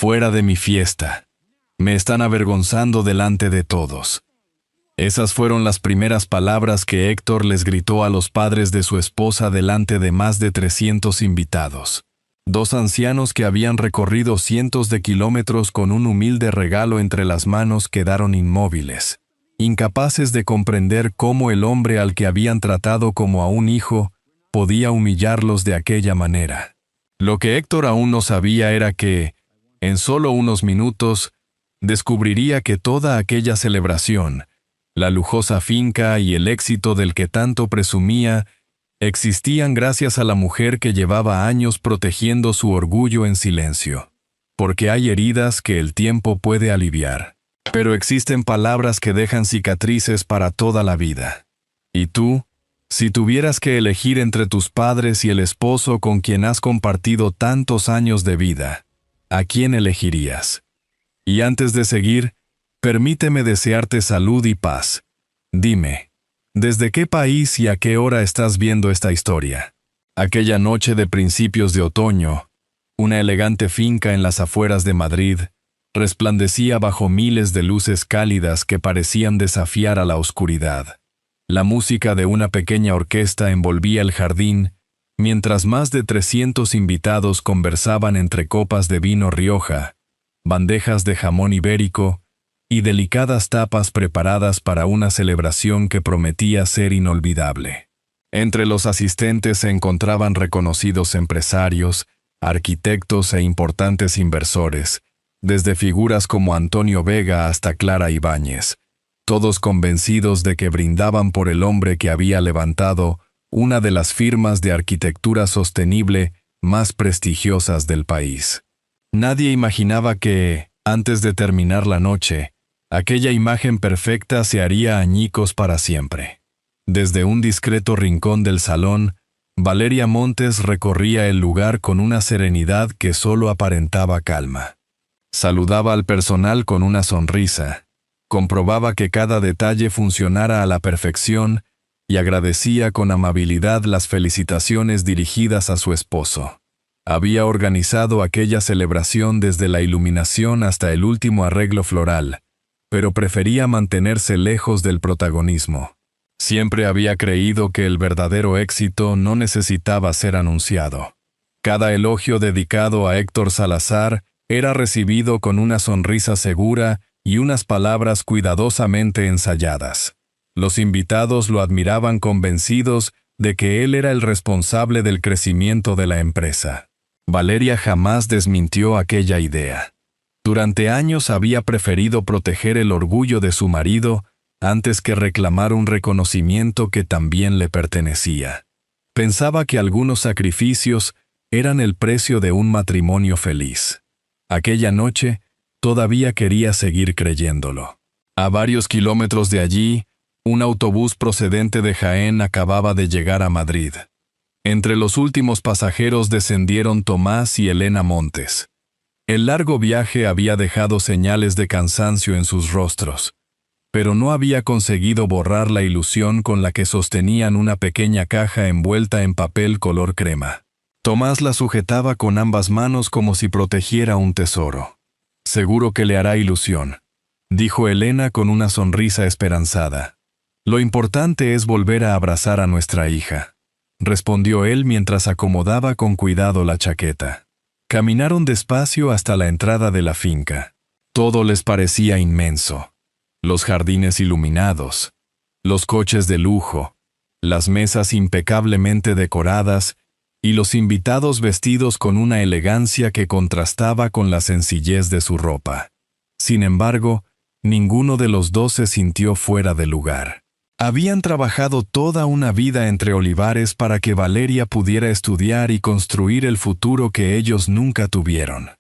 Fuera de mi fiesta. Me están avergonzando delante de todos. Esas fueron las primeras palabras que Héctor les gritó a los padres de su esposa delante de más de 300 invitados. Dos ancianos que habían recorrido cientos de kilómetros con un humilde regalo entre las manos quedaron inmóviles, incapaces de comprender cómo el hombre al que habían tratado como a un hijo podía humillarlos de aquella manera. Lo que Héctor aún no sabía era que, en solo unos minutos, descubriría que toda aquella celebración, la lujosa finca y el éxito del que tanto presumía, existían gracias a la mujer que llevaba años protegiendo su orgullo en silencio. Porque hay heridas que el tiempo puede aliviar, pero existen palabras que dejan cicatrices para toda la vida. Y tú, si tuvieras que elegir entre tus padres y el esposo con quien has compartido tantos años de vida, ¿a quién elegirías? Y antes de seguir, permíteme desearte salud y paz. Dime, ¿desde qué país y a qué hora estás viendo esta historia? Aquella noche de principios de otoño, una elegante finca en las afueras de Madrid, resplandecía bajo miles de luces cálidas que parecían desafiar a la oscuridad. La música de una pequeña orquesta envolvía el jardín, mientras más de 300 invitados conversaban entre copas de vino Rioja, bandejas de jamón ibérico y delicadas tapas preparadas para una celebración que prometía ser inolvidable. Entre los asistentes se encontraban reconocidos empresarios, arquitectos e importantes inversores, desde figuras como Antonio Vega hasta Clara Ibáñez, todos convencidos de que brindaban por el hombre que había levantado una de las firmas de arquitectura sostenible más prestigiosas del país. Nadie imaginaba que, antes de terminar la noche, aquella imagen perfecta se haría añicos para siempre. Desde un discreto rincón del salón, Valeria Montes recorría el lugar con una serenidad que solo aparentaba calma. Saludaba al personal con una sonrisa, comprobaba que cada detalle funcionara a la perfección y agradecía con amabilidad las felicitaciones dirigidas a su esposo. Había organizado aquella celebración desde la iluminación hasta el último arreglo floral, pero prefería mantenerse lejos del protagonismo. Siempre había creído que el verdadero éxito no necesitaba ser anunciado. Cada elogio dedicado a Héctor Salazar era recibido con una sonrisa segura y unas palabras cuidadosamente ensayadas. Los invitados lo admiraban convencidos de que él era el responsable del crecimiento de la empresa. Valeria jamás desmintió aquella idea. Durante años había preferido proteger el orgullo de su marido antes que reclamar un reconocimiento que también le pertenecía. Pensaba que algunos sacrificios eran el precio de un matrimonio feliz. Aquella noche, todavía quería seguir creyéndolo. A varios kilómetros de allí, un autobús procedente de Jaén acababa de llegar a Madrid. Entre los últimos pasajeros descendieron Tomás y Elena Montes. El largo viaje había dejado señales de cansancio en sus rostros, pero no había conseguido borrar la ilusión con la que sostenían una pequeña caja envuelta en papel color crema. Tomás la sujetaba con ambas manos como si protegiera un tesoro. «Seguro que le hará ilusión», dijo Elena con una sonrisa esperanzada. «Lo importante es volver a abrazar a nuestra hija», respondió él mientras acomodaba con cuidado la chaqueta. Caminaron despacio hasta la entrada de la finca. Todo les parecía inmenso. Los jardines iluminados, los coches de lujo, las mesas impecablemente decoradas y los invitados vestidos con una elegancia que contrastaba con la sencillez de su ropa. Sin embargo, ninguno de los dos se sintió fuera de lugar. Habían trabajado toda una vida entre olivares para que Valeria pudiera estudiar y construir el futuro que ellos nunca tuvieron.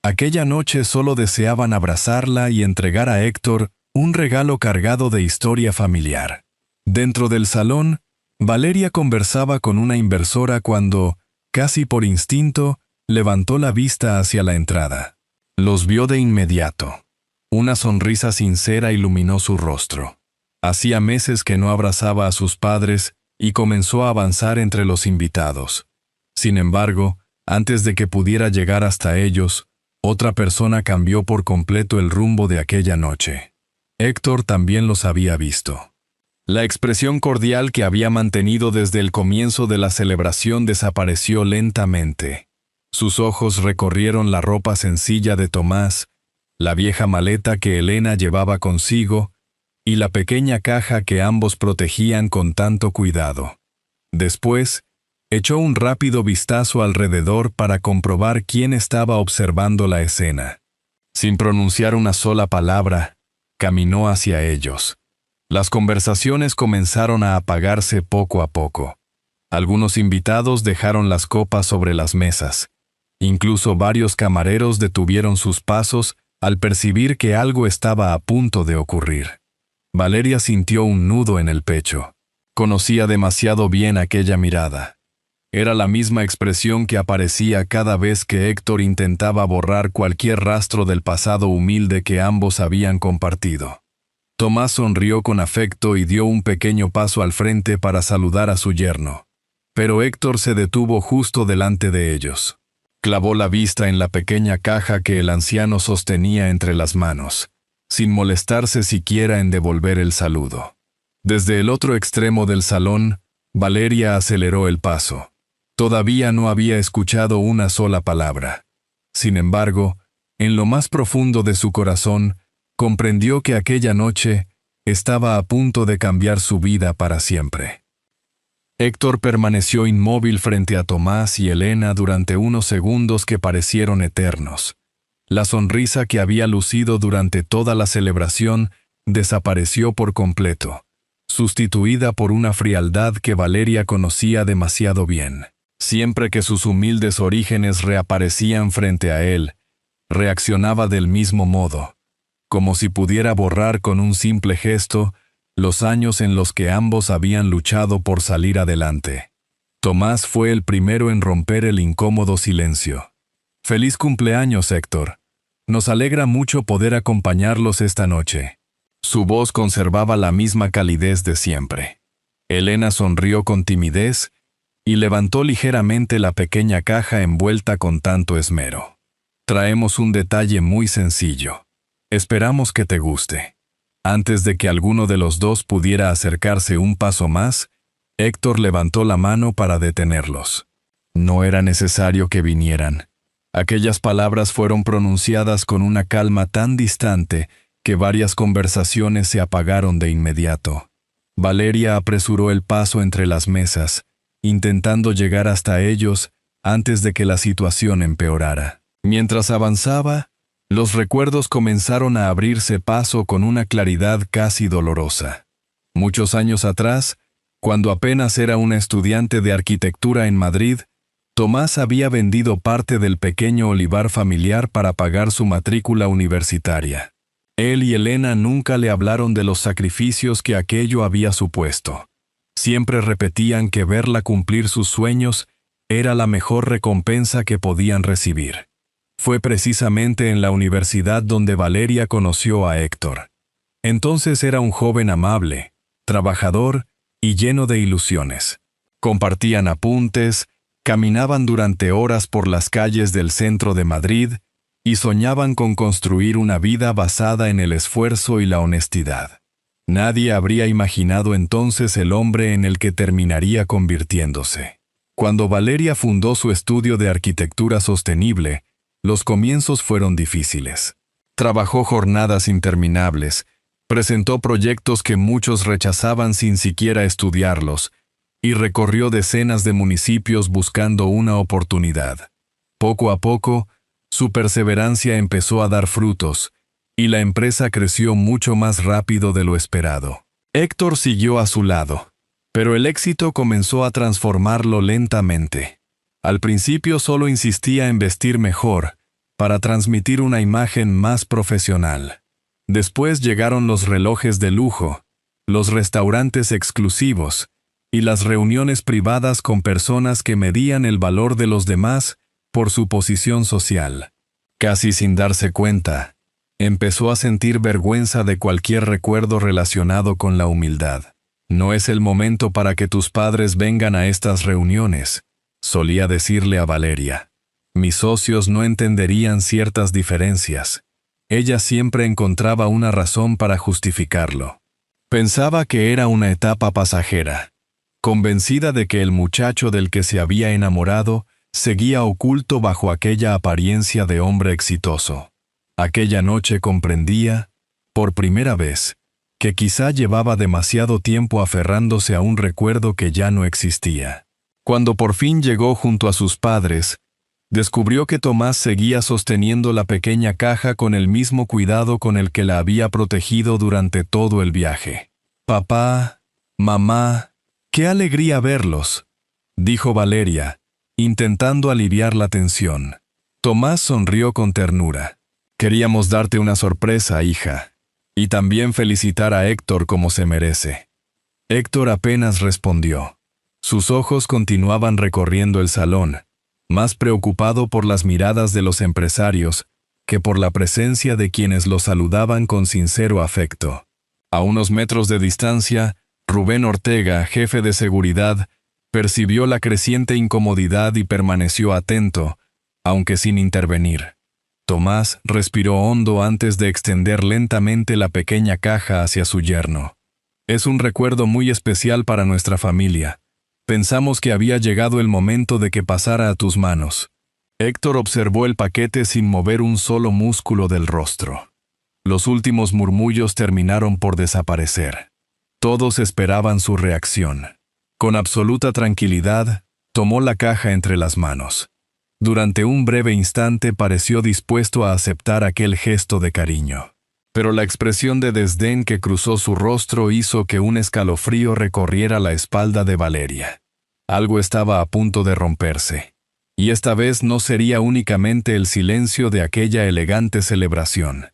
Aquella noche solo deseaban abrazarla y entregar a Héctor un regalo cargado de historia familiar. Dentro del salón, Valeria conversaba con una inversora cuando, casi por instinto, levantó la vista hacia la entrada. Los vio de inmediato. Una sonrisa sincera iluminó su rostro. Hacía meses que no abrazaba a sus padres y comenzó a avanzar entre los invitados. Sin embargo, antes de que pudiera llegar hasta ellos, Otra persona cambió por completo el rumbo de aquella noche. Héctor también los había visto. La expresión cordial que había mantenido desde el comienzo de la celebración desapareció lentamente. Sus ojos recorrieron la ropa sencilla de Tomás, la vieja maleta que Elena llevaba consigo y la pequeña caja que ambos protegían con tanto cuidado. Después, echó un rápido vistazo alrededor para comprobar quién estaba observando la escena. Sin pronunciar una sola palabra, caminó hacia ellos. Las conversaciones comenzaron a apagarse poco a poco. Algunos invitados dejaron las copas sobre las mesas. Incluso varios camareros detuvieron sus pasos al percibir que algo estaba a punto de ocurrir. Valeria sintió un nudo en el pecho. Conocía demasiado bien aquella mirada. Era la misma expresión que aparecía cada vez que Héctor intentaba borrar cualquier rastro del pasado humilde que ambos habían compartido. Tomás sonrió con afecto y dio un pequeño paso al frente para saludar a su yerno. Pero Héctor se detuvo justo delante de ellos. Clavó la vista en la pequeña caja que el anciano sostenía entre las manos, sin molestarse siquiera en devolver el saludo. Desde el otro extremo del salón, Valeria aceleró el paso. Todavía no había escuchado una sola palabra. Sin embargo, en lo más profundo de su corazón, comprendió que aquella noche estaba a punto de cambiar su vida para siempre. Héctor permaneció inmóvil frente a Tomás y Elena durante unos segundos que parecieron eternos. La sonrisa que había lucido durante toda la celebración desapareció por completo, sustituida por una frialdad que Valeria conocía demasiado bien. Siempre que sus humildes orígenes reaparecían frente a él, reaccionaba del mismo modo, como si pudiera borrar con un simple gesto los años en los que ambos habían luchado por salir adelante. Tomás fue el primero en romper el incómodo silencio. «Feliz cumpleaños, Héctor. Nos alegra mucho poder acompañarlos esta noche». Su voz conservaba la misma calidez de siempre. Elena sonrió con timidez y levantó ligeramente la pequeña caja envuelta con tanto esmero. «Traemos un detalle muy sencillo. Esperamos que te guste». Antes de que alguno de los dos pudiera acercarse un paso más, Héctor levantó la mano para detenerlos. No era necesario que vinieran. Aquellas palabras fueron pronunciadas con una calma tan distante que varias conversaciones se apagaron de inmediato. Valeria apresuró el paso entre las mesas, intentando llegar hasta ellos antes de que la situación empeorara. Mientras avanzaba, los recuerdos comenzaron a abrirse paso con una claridad casi dolorosa. Muchos años atrás, cuando apenas era una estudiante de arquitectura en Madrid, Tomás había vendido parte del pequeño olivar familiar para pagar su matrícula universitaria. Él y Elena nunca le hablaron de los sacrificios que aquello había supuesto. Siempre repetían que verla cumplir sus sueños era la mejor recompensa que podían recibir. Fue precisamente en la universidad donde Valeria conoció a Héctor. Entonces era un joven amable, trabajador y lleno de ilusiones. Compartían apuntes, caminaban durante horas por las calles del centro de Madrid y soñaban con construir una vida basada en el esfuerzo y la honestidad. Nadie habría imaginado entonces el hombre en el que terminaría convirtiéndose. Cuando Valeria fundó su estudio de arquitectura sostenible, los comienzos fueron difíciles. Trabajó jornadas interminables, presentó proyectos que muchos rechazaban sin siquiera estudiarlos, y recorrió decenas de municipios buscando una oportunidad. Poco a poco, su perseverancia empezó a dar frutos, y la empresa creció mucho más rápido de lo esperado. Héctor siguió a su lado, pero el éxito comenzó a transformarlo lentamente. Al principio solo insistía en vestir mejor, para transmitir una imagen más profesional. Después llegaron los relojes de lujo, los restaurantes exclusivos, y las reuniones privadas con personas que medían el valor de los demás por su posición social. Casi sin darse cuenta, empezó a sentir vergüenza de cualquier recuerdo relacionado con la humildad. «No es el momento para que tus padres vengan a estas reuniones», solía decirle a Valeria. Mis socios no entenderían ciertas diferencias. Ella siempre encontraba una razón para justificarlo. Pensaba que era una etapa pasajera, convencida de que el muchacho del que se había enamorado seguía oculto bajo aquella apariencia de hombre exitoso. Aquella noche comprendía, por primera vez, que quizá llevaba demasiado tiempo aferrándose a un recuerdo que ya no existía. Cuando por fin llegó junto a sus padres, descubrió que Tomás seguía sosteniendo la pequeña caja con el mismo cuidado con el que la había protegido durante todo el viaje. «Papá, mamá, qué alegría verlos», dijo Valeria, intentando aliviar la tensión. Tomás sonrió con ternura. «Queríamos darte una sorpresa, hija, y también felicitar a Héctor como se merece». Héctor apenas respondió. Sus ojos continuaban recorriendo el salón, más preocupado por las miradas de los empresarios que por la presencia de quienes lo saludaban con sincero afecto. A unos metros de distancia, Rubén Ortega, jefe de seguridad, percibió la creciente incomodidad y permaneció atento, aunque sin intervenir. Tomás respiró hondo antes de extender lentamente la pequeña caja hacia su yerno. «Es un recuerdo muy especial para nuestra familia. Pensamos que había llegado el momento de que pasara a tus manos». Héctor observó el paquete sin mover un solo músculo del rostro. Los últimos murmullos terminaron por desaparecer. Todos esperaban su reacción. Con absoluta tranquilidad, tomó la caja entre las manos. Durante un breve instante pareció dispuesto a aceptar aquel gesto de cariño. Pero la expresión de desdén que cruzó su rostro hizo que un escalofrío recorriera la espalda de Valeria. Algo estaba a punto de romperse. Y esta vez no sería únicamente el silencio de aquella elegante celebración.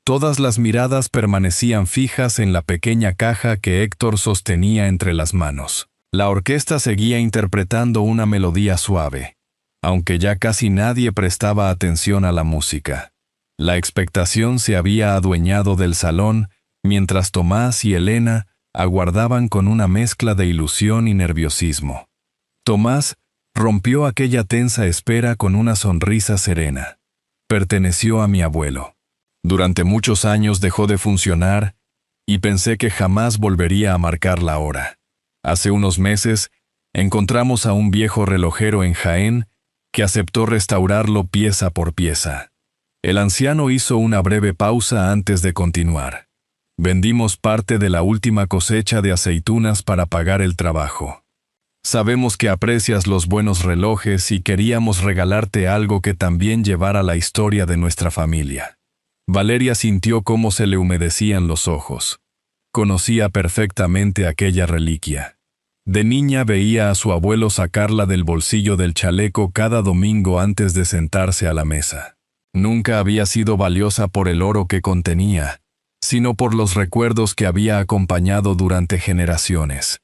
Todas las miradas permanecían fijas en la pequeña caja que Héctor sostenía entre las manos. La orquesta seguía interpretando una melodía suave, aunque ya casi nadie prestaba atención a la música. La expectación se había adueñado del salón, mientras Tomás y Elena aguardaban con una mezcla de ilusión y nerviosismo. Tomás rompió aquella tensa espera con una sonrisa serena. «Perteneció a mi abuelo. Durante muchos años dejó de funcionar y pensé que jamás volvería a marcar la hora. Hace unos meses encontramos a un viejo relojero en Jaén que aceptó restaurarlo pieza por pieza». El anciano hizo una breve pausa antes de continuar. «Vendimos parte de la última cosecha de aceitunas para pagar el trabajo. Sabemos que aprecias los buenos relojes y queríamos regalarte algo que también llevara la historia de nuestra familia». Valeria sintió cómo se le humedecían los ojos. Conocía perfectamente aquella reliquia. De niña veía a su abuelo sacarla del bolsillo del chaleco cada domingo antes de sentarse a la mesa. Nunca había sido valiosa por el oro que contenía, sino por los recuerdos que había acompañado durante generaciones.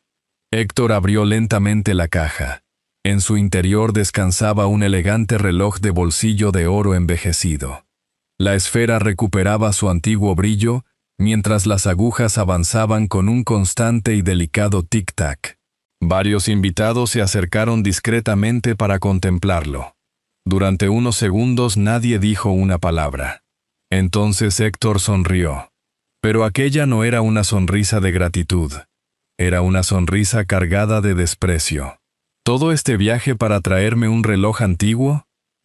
Héctor abrió lentamente la caja. En su interior descansaba un elegante reloj de bolsillo de oro envejecido. La esfera recuperaba su antiguo brillo, mientras las agujas avanzaban con un constante y delicado tic-tac. Varios invitados se acercaron discretamente para contemplarlo. Durante unos segundos nadie dijo una palabra. Entonces Héctor sonrió. Pero aquella no era una sonrisa de gratitud. Era una sonrisa cargada de desprecio. ¿Todo este viaje para traerme un reloj antiguo?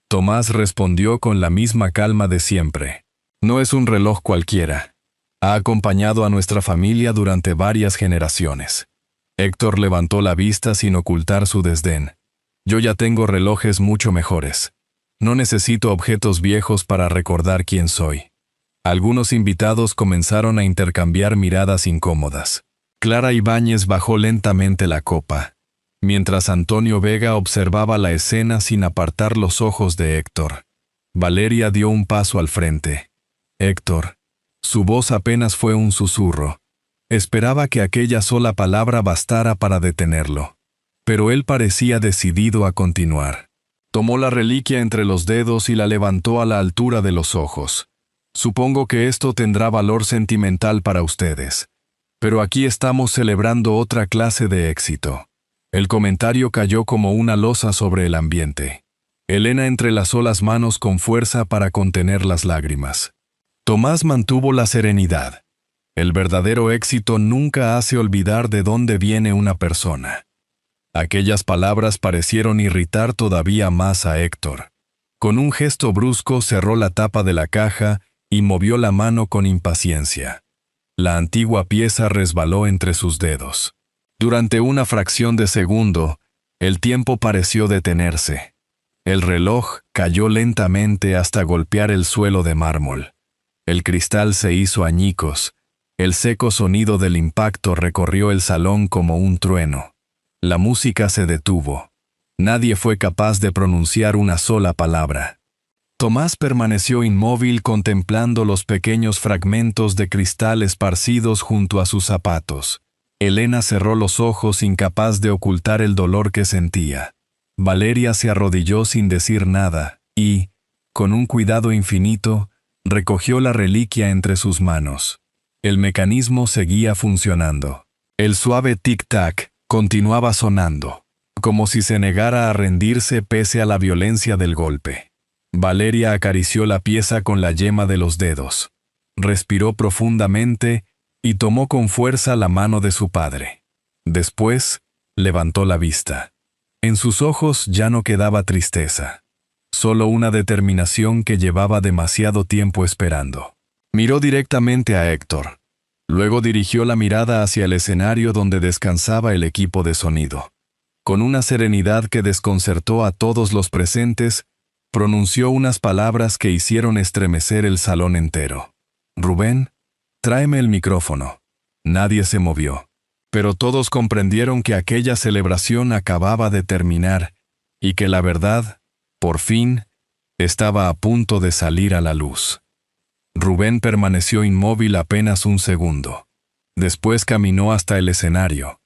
Tomás respondió con la misma calma de siempre. No es un reloj cualquiera. Ha acompañado a nuestra familia durante varias generaciones. Héctor levantó la vista sin ocultar su desdén. Yo ya tengo relojes mucho mejores. No necesito objetos viejos para recordar quién soy. Algunos invitados comenzaron a intercambiar miradas incómodas. Clara Ibáñez bajó lentamente la copa, mientras Antonio Vega observaba la escena sin apartar los ojos de Héctor. Valeria dio un paso al frente. «Héctor». Su voz apenas fue un susurro. Esperaba que aquella sola palabra bastara para detenerlo. Pero él parecía decidido a continuar. Tomó la reliquia entre los dedos y la levantó a la altura de los ojos. «Supongo que esto tendrá valor sentimental para ustedes. Pero aquí estamos celebrando otra clase de éxito». El comentario cayó como una losa sobre el ambiente. Elena entrelazó las manos con fuerza para contener las lágrimas. Tomás mantuvo la serenidad. El verdadero éxito nunca hace olvidar de dónde viene una persona. Aquellas palabras parecieron irritar todavía más a Héctor. Con un gesto brusco cerró la tapa de la caja y movió la mano con impaciencia. La antigua pieza resbaló entre sus dedos. Durante una fracción de segundo, el tiempo pareció detenerse. El reloj cayó lentamente hasta golpear el suelo de mármol. El cristal se hizo añicos. El seco sonido del impacto recorrió el salón como un trueno. La música se detuvo. Nadie fue capaz de pronunciar una sola palabra. Tomás permaneció inmóvil contemplando los pequeños fragmentos de cristal esparcidos junto a sus zapatos. Elena cerró los ojos incapaz de ocultar el dolor que sentía. Valeria se arrodilló sin decir nada y, con un cuidado infinito, recogió la reliquia entre sus manos. El mecanismo seguía funcionando. El suave tic-tac continuaba sonando, como si se negara a rendirse pese a la violencia del golpe. Valeria acarició la pieza con la yema de los dedos. Respiró profundamente y tomó con fuerza la mano de su padre. Después, levantó la vista. En sus ojos ya no quedaba tristeza, solo una determinación que llevaba demasiado tiempo esperando. Miró directamente a Héctor. Luego dirigió la mirada hacia el escenario donde descansaba el equipo de sonido. Con una serenidad que desconcertó a todos los presentes, pronunció unas palabras que hicieron estremecer el salón entero. «Rubén, tráeme el micrófono». Nadie se movió. Pero todos comprendieron que aquella celebración acababa de terminar y que la verdad, por fin, estaba a punto de salir a la luz. Rubén permaneció inmóvil apenas un segundo. Después caminó hasta el escenario,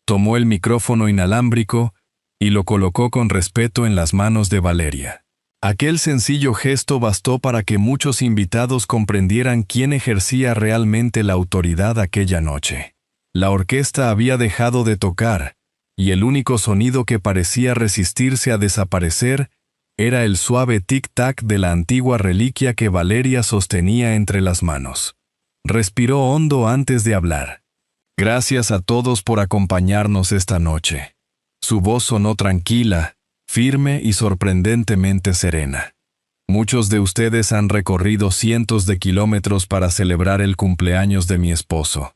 tomó el micrófono inalámbrico y lo colocó con respeto en las manos de Valeria. Aquel sencillo gesto bastó para que muchos invitados comprendieran quién ejercía realmente la autoridad aquella noche. La orquesta había dejado de tocar, y el único sonido que parecía resistirse a desaparecer era el suave tic-tac de la antigua reliquia que Valeria sostenía entre las manos. Respiró hondo antes de hablar. «Gracias a todos por acompañarnos esta noche». Su voz sonó tranquila, firme y sorprendentemente serena. «Muchos de ustedes han recorrido cientos de kilómetros para celebrar el cumpleaños de mi esposo.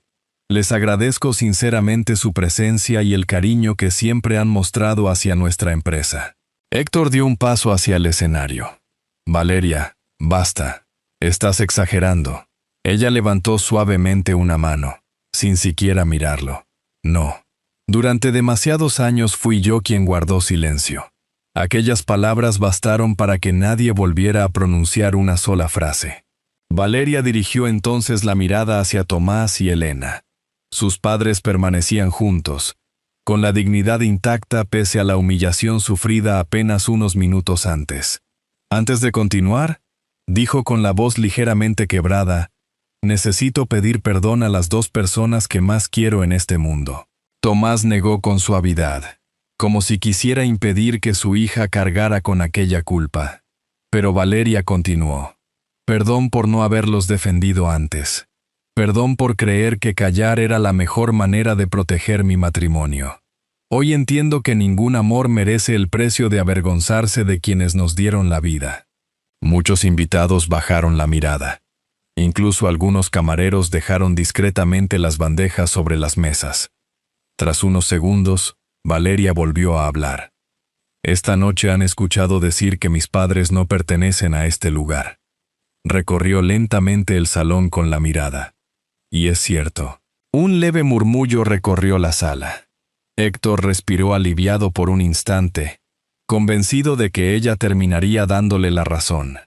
Les agradezco sinceramente su presencia y el cariño que siempre han mostrado hacia nuestra empresa». Héctor dio un paso hacia el escenario. «Valeria, basta. Estás exagerando». Ella levantó suavemente una mano, sin siquiera mirarlo. «No. Durante demasiados años fui yo quien guardó silencio. Aquellas palabras bastaron para que nadie volviera a pronunciar una sola frase». Valeria dirigió entonces la mirada hacia Tomás y Elena. Sus padres permanecían juntos, con la dignidad intacta pese a la humillación sufrida apenas unos minutos antes. Antes de continuar, dijo con la voz ligeramente quebrada, «Necesito pedir perdón a las dos personas que más quiero en este mundo». Tomás negó con suavidad, como si quisiera impedir que su hija cargara con aquella culpa. Pero Valeria continuó, «Perdón por no haberlos defendido antes. Perdón por creer que callar era la mejor manera de proteger mi matrimonio. Hoy entiendo que ningún amor merece el precio de avergonzarse de quienes nos dieron la vida». Muchos invitados bajaron la mirada. Incluso algunos camareros dejaron discretamente las bandejas sobre las mesas. Tras unos segundos, Valeria volvió a hablar. «Esta noche han escuchado decir que mis padres no pertenecen a este lugar». Recorrió lentamente el salón con la mirada. Y es cierto. Un leve murmullo recorrió la sala. Héctor respiró aliviado por un instante, convencido de que ella terminaría dándole la razón.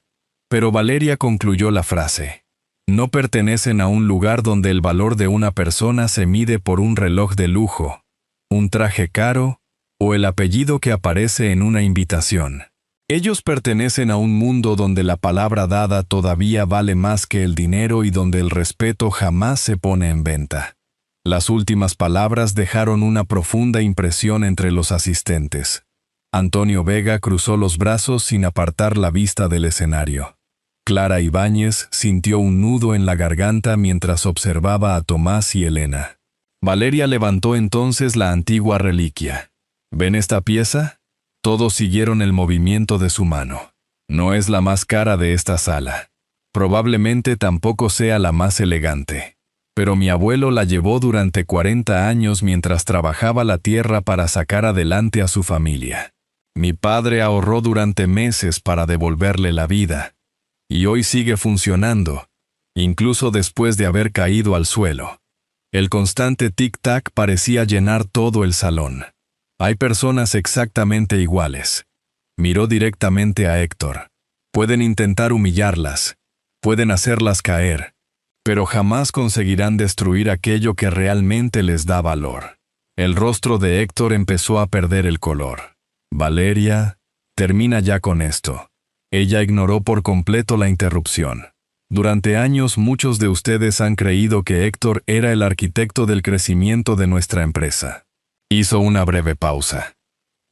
Pero Valeria concluyó la frase. «No pertenecen a un lugar donde el valor de una persona se mide por un reloj de lujo, un traje caro o el apellido que aparece en una invitación. Ellos pertenecen a un mundo donde la palabra dada todavía vale más que el dinero y donde el respeto jamás se pone en venta». Las últimas palabras dejaron una profunda impresión entre los asistentes. Antonio Vega cruzó los brazos sin apartar la vista del escenario. Clara Ibáñez sintió un nudo en la garganta mientras observaba a Tomás y Elena. Valeria levantó entonces la antigua reliquia. ¿Ven esta pieza? Todos siguieron el movimiento de su mano. No es la más cara de esta sala. Probablemente tampoco sea la más elegante. Pero mi abuelo la llevó durante 40 años mientras trabajaba la tierra para sacar adelante a su familia. Mi padre ahorró durante meses para devolverle la vida. Y hoy sigue funcionando, incluso después de haber caído al suelo. El constante tic-tac parecía llenar todo el salón. Hay personas exactamente iguales. Miró directamente a Héctor. Pueden intentar humillarlas, pueden hacerlas caer, pero jamás conseguirán destruir aquello que realmente les da valor. El rostro de Héctor empezó a perder el color. Valeria, termina ya con esto. Ella ignoró por completo la interrupción. Durante años muchos de ustedes han creído que Héctor era el arquitecto del crecimiento de nuestra empresa. Hizo una breve pausa.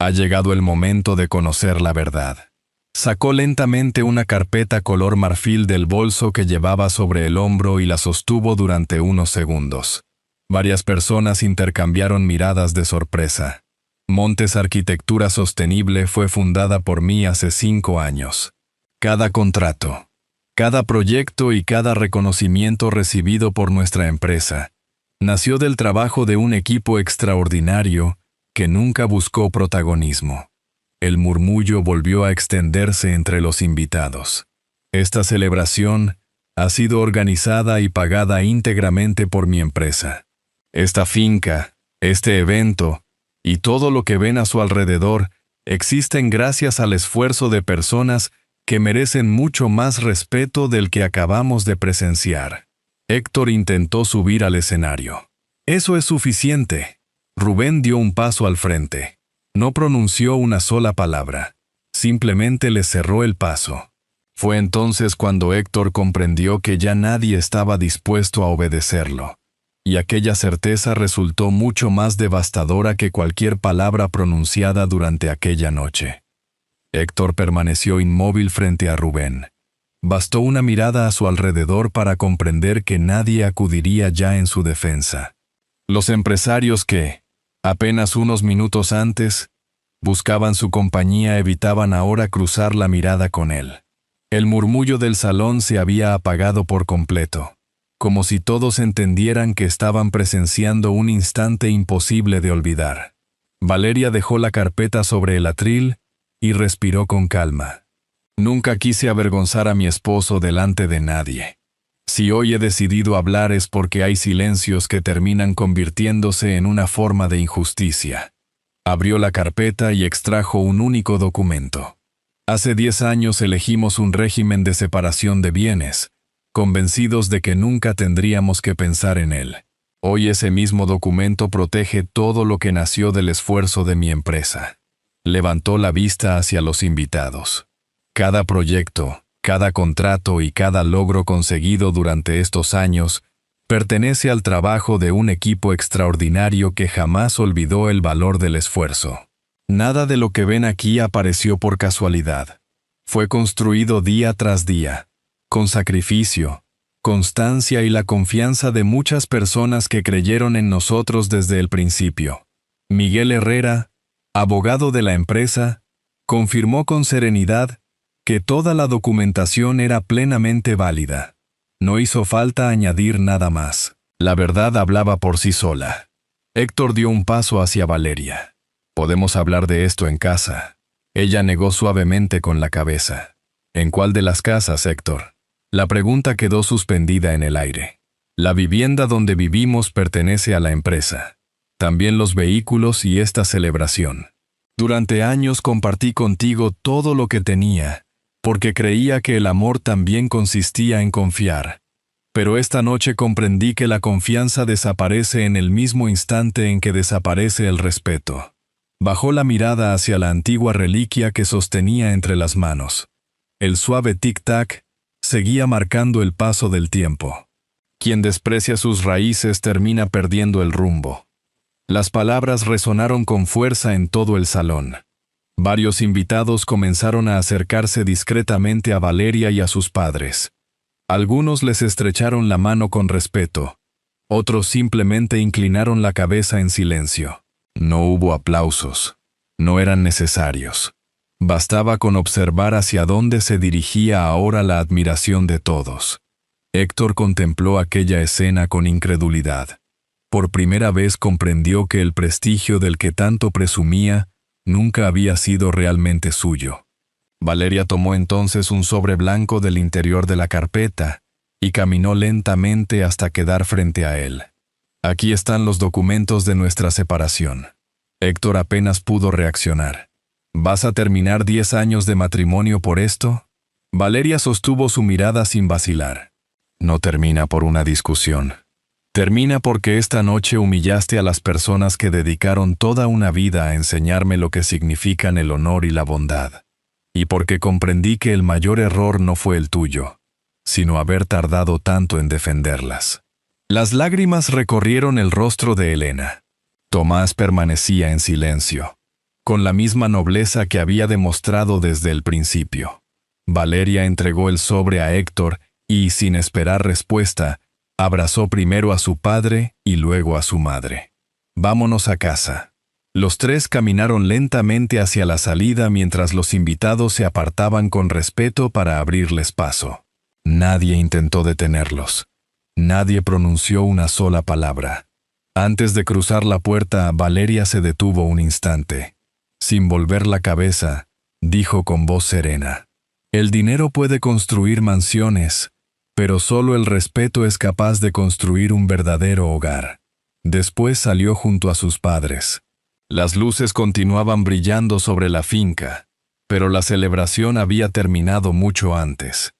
Ha llegado el momento de conocer la verdad. Sacó lentamente una carpeta color marfil del bolso que llevaba sobre el hombro y la sostuvo durante unos segundos. Varias personas intercambiaron miradas de sorpresa. Montes Arquitectura Sostenible fue fundada por mí hace 5 años. Cada contrato, cada proyecto y cada reconocimiento recibido por nuestra empresa nació del trabajo de un equipo extraordinario que nunca buscó protagonismo. El murmullo volvió a extenderse entre los invitados. Esta celebración ha sido organizada y pagada íntegramente por mi empresa. Esta finca, este evento y todo lo que ven a su alrededor existen gracias al esfuerzo de personas que merecen mucho más respeto del que acabamos de presenciar. Héctor intentó subir al escenario. Eso es suficiente. Rubén dio un paso al frente. No pronunció una sola palabra. Simplemente le cerró el paso. Fue entonces cuando Héctor comprendió que ya nadie estaba dispuesto a obedecerlo. Y aquella certeza resultó mucho más devastadora que cualquier palabra pronunciada durante aquella noche. Héctor permaneció inmóvil frente a Rubén. Bastó una mirada a su alrededor para comprender que nadie acudiría ya en su defensa. Los empresarios que, apenas unos minutos antes, buscaban su compañía evitaban ahora cruzar la mirada con él. El murmullo del salón se había apagado por completo, como si todos entendieran que estaban presenciando un instante imposible de olvidar. Valeria dejó la carpeta sobre el atril y respiró con calma. Nunca quise avergonzar a mi esposo delante de nadie. Si hoy he decidido hablar es porque hay silencios que terminan convirtiéndose en una forma de injusticia. Abrió la carpeta y extrajo un único documento. Hace 10 años elegimos un régimen de separación de bienes, convencidos de que nunca tendríamos que pensar en él. Hoy ese mismo documento protege todo lo que nació del esfuerzo de mi empresa. Levantó la vista hacia los invitados. Cada proyecto, cada contrato y cada logro conseguido durante estos años pertenece al trabajo de un equipo extraordinario que jamás olvidó el valor del esfuerzo. Nada de lo que ven aquí apareció por casualidad. Fue construido día tras día, con sacrificio, constancia y la confianza de muchas personas que creyeron en nosotros desde el principio. Miguel Herrera, abogado de la empresa, confirmó con serenidad que toda la documentación era plenamente válida. No hizo falta añadir nada más. La verdad hablaba por sí sola. Héctor dio un paso hacia Valeria. «Podemos hablar de esto en casa». Ella negó suavemente con la cabeza. «¿En cuál de las casas, Héctor?» La pregunta quedó suspendida en el aire. La vivienda donde vivimos pertenece a la empresa. También los vehículos y esta celebración. Durante años compartí contigo todo lo que tenía, porque creía que el amor también consistía en confiar. Pero esta noche comprendí que la confianza desaparece en el mismo instante en que desaparece el respeto. Bajó la mirada hacia la antigua reliquia que sostenía entre las manos. El suave tic-tac seguía marcando el paso del tiempo. Quien desprecia sus raíces termina perdiendo el rumbo. Las palabras resonaron con fuerza en todo el salón. Varios invitados comenzaron a acercarse discretamente a Valeria y a sus padres. Algunos les estrecharon la mano con respeto. Otros simplemente inclinaron la cabeza en silencio. No hubo aplausos. No eran necesarios. Bastaba con observar hacia dónde se dirigía ahora la admiración de todos. Héctor contempló aquella escena con incredulidad. Por primera vez comprendió que el prestigio del que tanto presumía nunca había sido realmente suyo. Valeria tomó entonces un sobre blanco del interior de la carpeta y caminó lentamente hasta quedar frente a él. Aquí están los documentos de nuestra separación. Héctor apenas pudo reaccionar. ¿Vas a terminar 10 años de matrimonio por esto? Valeria sostuvo su mirada sin vacilar. No termina por una discusión. Termina porque esta noche humillaste a las personas que dedicaron toda una vida a enseñarme lo que significan el honor y la bondad. Y porque comprendí que el mayor error no fue el tuyo, sino haber tardado tanto en defenderlas. Las lágrimas recorrieron el rostro de Elena. Tomás permanecía en silencio, con la misma nobleza que había demostrado desde el principio. Valeria entregó el sobre a Héctor y, sin esperar respuesta, abrazó primero a su padre y luego a su madre. Vámonos a casa. Los tres caminaron lentamente hacia la salida mientras los invitados se apartaban con respeto para abrirles paso. Nadie intentó detenerlos. Nadie pronunció una sola palabra. Antes de cruzar la puerta, Valeria se detuvo un instante. Sin volver la cabeza, dijo con voz serena: «El dinero puede construir mansiones, pero solo el respeto es capaz de construir un verdadero hogar». Después salió junto a sus padres. Las luces continuaban brillando sobre la finca, pero la celebración había terminado mucho antes.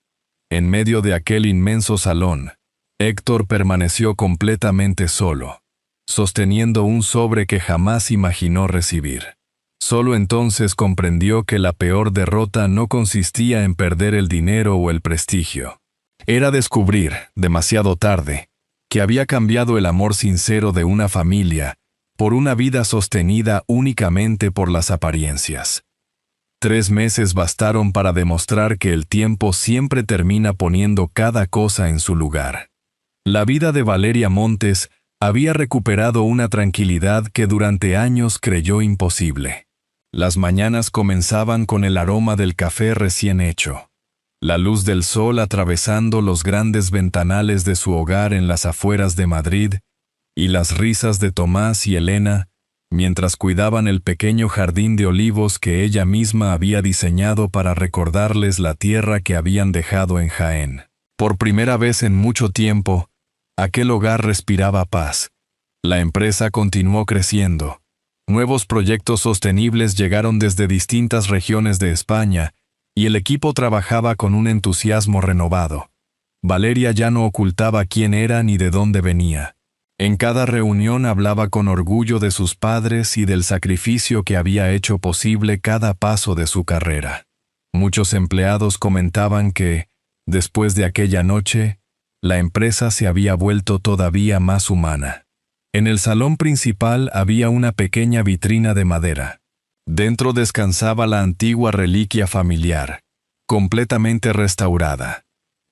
En medio de aquel inmenso salón, Héctor permaneció completamente solo, sosteniendo un sobre que jamás imaginó recibir. Solo entonces comprendió que la peor derrota no consistía en perder el dinero o el prestigio. Era descubrir, demasiado tarde, que había cambiado el amor sincero de una familia por una vida sostenida únicamente por las apariencias. 3 meses bastaron para demostrar que el tiempo siempre termina poniendo cada cosa en su lugar. La vida de Valeria Montes había recuperado una tranquilidad que durante años creyó imposible. Las mañanas comenzaban con el aroma del café recién hecho, la luz del sol atravesando los grandes ventanales de su hogar en las afueras de Madrid, y las risas de Tomás y Elena mientras cuidaban el pequeño jardín de olivos que ella misma había diseñado para recordarles la tierra que habían dejado en Jaén. Por primera vez en mucho tiempo, aquel hogar respiraba paz. La empresa continuó creciendo. Nuevos proyectos sostenibles llegaron desde distintas regiones de España, y el equipo trabajaba con un entusiasmo renovado. Valeria ya no ocultaba quién era ni de dónde venía. En cada reunión hablaba con orgullo de sus padres y del sacrificio que había hecho posible cada paso de su carrera. Muchos empleados comentaban que, después de aquella noche, la empresa se había vuelto todavía más humana. En el salón principal había una pequeña vitrina de madera. Dentro descansaba la antigua reliquia familiar, completamente restaurada.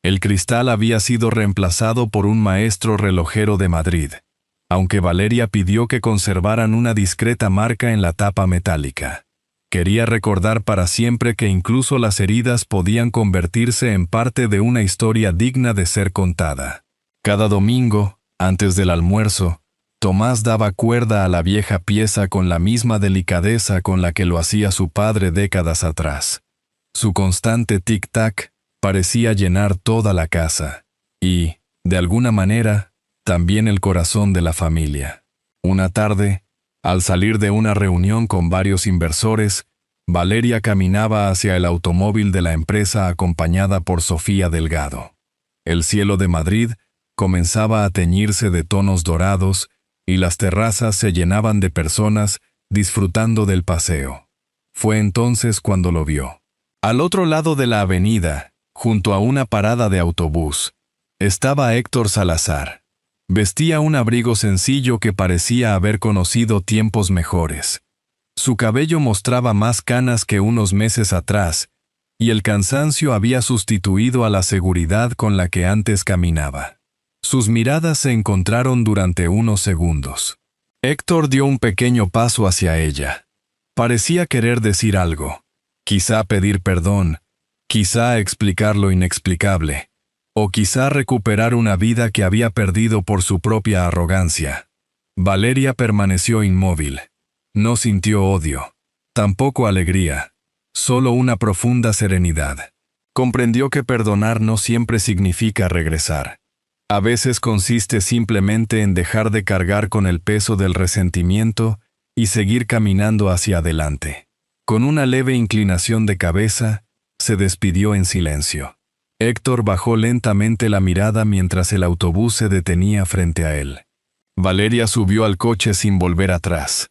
El cristal había sido reemplazado por un maestro relojero de Madrid, aunque Valeria pidió que conservaran una discreta marca en la tapa metálica. Quería recordar para siempre que incluso las heridas podían convertirse en parte de una historia digna de ser contada. Cada domingo, antes del almuerzo, Tomás daba cuerda a la vieja pieza con la misma delicadeza con la que lo hacía su padre décadas atrás. Su constante tic-tac parecía llenar toda la casa y, de alguna manera, también el corazón de la familia. Una tarde, al salir de una reunión con varios inversores, Valeria caminaba hacia el automóvil de la empresa acompañada por Sofía Delgado. El cielo de Madrid comenzaba a teñirse de tonos dorados y las terrazas se llenaban de personas disfrutando del paseo. Fue entonces cuando lo vio. Al otro lado de la avenida, junto a una parada de autobús, estaba Héctor Salazar. Vestía un abrigo sencillo que parecía haber conocido tiempos mejores. Su cabello mostraba más canas que unos meses atrás, y el cansancio había sustituido a la seguridad con la que antes caminaba. Sus miradas se encontraron durante unos segundos. Héctor dio un pequeño paso hacia ella. Parecía querer decir algo, quizá pedir perdón, quizá explicar lo inexplicable, o quizá recuperar una vida que había perdido por su propia arrogancia. Valeria permaneció inmóvil. No sintió odio, tampoco alegría, solo una profunda serenidad. Comprendió que perdonar no siempre significa regresar. A veces consiste simplemente en dejar de cargar con el peso del resentimiento y seguir caminando hacia adelante. Con una leve inclinación de cabeza, se despidió en silencio. Héctor bajó lentamente la mirada mientras el autobús se detenía frente a él. Valeria subió al coche sin volver atrás.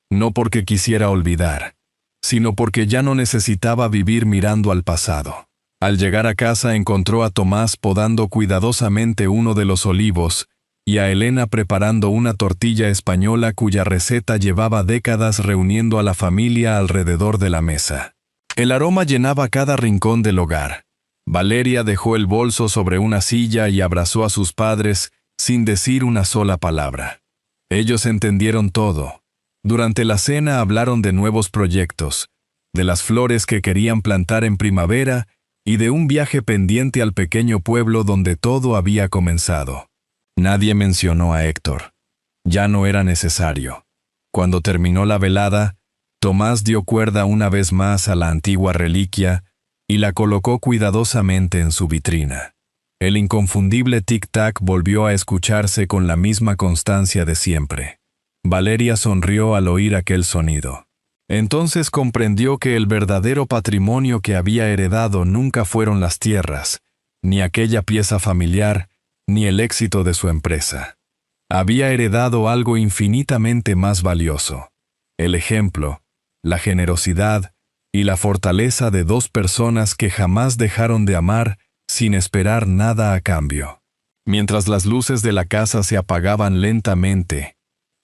No porque quisiera olvidar, sino porque ya no necesitaba vivir mirando al pasado. Al llegar a casa encontró a Tomás podando cuidadosamente uno de los olivos y a Elena preparando una tortilla española cuya receta llevaba décadas reuniendo a la familia alrededor de la mesa. El aroma llenaba cada rincón del hogar. Valeria dejó el bolso sobre una silla y abrazó a sus padres sin decir una sola palabra. Ellos entendieron todo. Durante la cena hablaron de nuevos proyectos, de las flores que querían plantar en primavera y de un viaje pendiente al pequeño pueblo donde todo había comenzado. Nadie mencionó a Héctor. Ya no era necesario. Cuando terminó la velada, Tomás dio cuerda una vez más a la antigua reliquia y la colocó cuidadosamente en su vitrina. El inconfundible tic-tac volvió a escucharse con la misma constancia de siempre. Valeria sonrió al oír aquel sonido. Entonces comprendió que el verdadero patrimonio que había heredado nunca fueron las tierras, ni aquella pieza familiar, ni el éxito de su empresa. Había heredado algo infinitamente más valioso: el ejemplo, la generosidad y la fortaleza de dos personas que jamás dejaron de amar sin esperar nada a cambio. Mientras las luces de la casa se apagaban lentamente,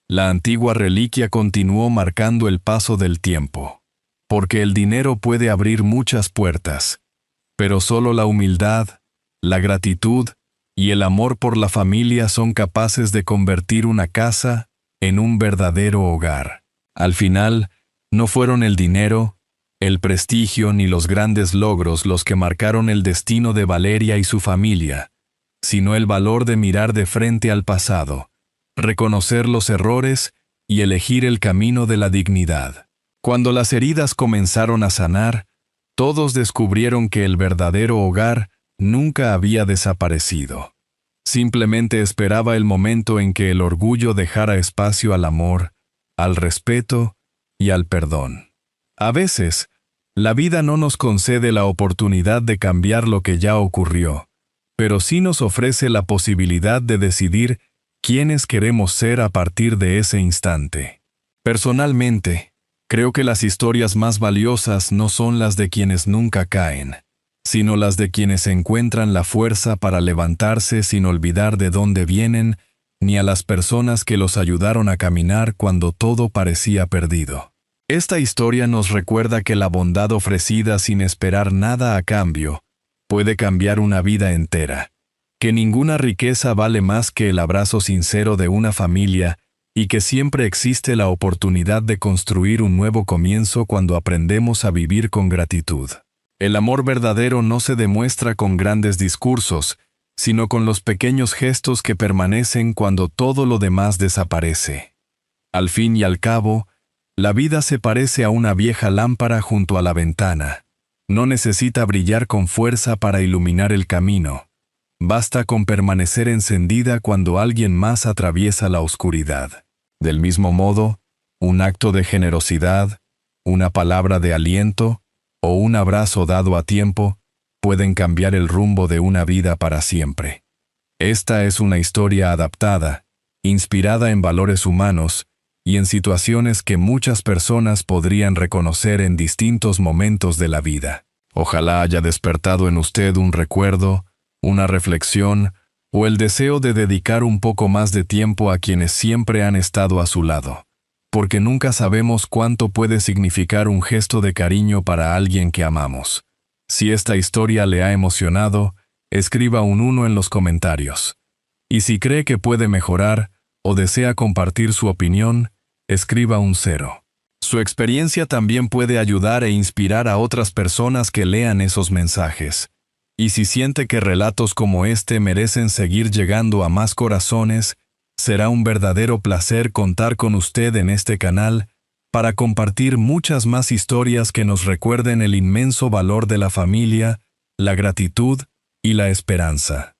la antigua reliquia continuó marcando el paso del tiempo. Porque el dinero puede abrir muchas puertas, pero solo la humildad, la gratitud y el amor por la familia son capaces de convertir una casa en un verdadero hogar. Al final, no fueron el dinero, el prestigio ni los grandes logros los que marcaron el destino de Valeria y su familia, sino el valor de mirar de frente al pasado, reconocer los errores y elegir el camino de la dignidad. Cuando las heridas comenzaron a sanar, todos descubrieron que el verdadero hogar nunca había desaparecido. Simplemente esperaba el momento en que el orgullo dejara espacio al amor, al respeto y al perdón. A veces, la vida no nos concede la oportunidad de cambiar lo que ya ocurrió, pero sí nos ofrece la posibilidad de decidir quiénes queremos ser a partir de ese instante. Personalmente, creo que las historias más valiosas no son las de quienes nunca caen, sino las de quienes encuentran la fuerza para levantarse sin olvidar de dónde vienen, ni a las personas que los ayudaron a caminar cuando todo parecía perdido. Esta historia nos recuerda que la bondad ofrecida sin esperar nada a cambio puede cambiar una vida entera, que ninguna riqueza vale más que el abrazo sincero de una familia y que siempre existe la oportunidad de construir un nuevo comienzo cuando aprendemos a vivir con gratitud. El amor verdadero no se demuestra con grandes discursos, sino con los pequeños gestos que permanecen cuando todo lo demás desaparece. Al fin y al cabo, la vida se parece a una vieja lámpara junto a la ventana. No necesita brillar con fuerza para iluminar el camino. Basta con permanecer encendida cuando alguien más atraviesa la oscuridad. Del mismo modo, un acto de generosidad, una palabra de aliento o un abrazo dado a tiempo pueden cambiar el rumbo de una vida para siempre. Esta es una historia adaptada, inspirada en valores humanos y en situaciones que muchas personas podrían reconocer en distintos momentos de la vida. Ojalá haya despertado en usted un recuerdo, una reflexión o el deseo de dedicar un poco más de tiempo a quienes siempre han estado a su lado. porque nunca sabemos cuánto puede significar un gesto de cariño para alguien que amamos. Si esta historia le ha emocionado, escriba un 1 en los comentarios. Y si cree que puede mejorar o desea compartir su opinión, escriba un 0. Su experiencia también puede ayudar e inspirar a otras personas que lean esos mensajes. Y si siente que relatos como este merecen seguir llegando a más corazones, será un verdadero placer contar con usted en este canal para compartir muchas más historias que nos recuerden el inmenso valor de la familia, la gratitud y la esperanza.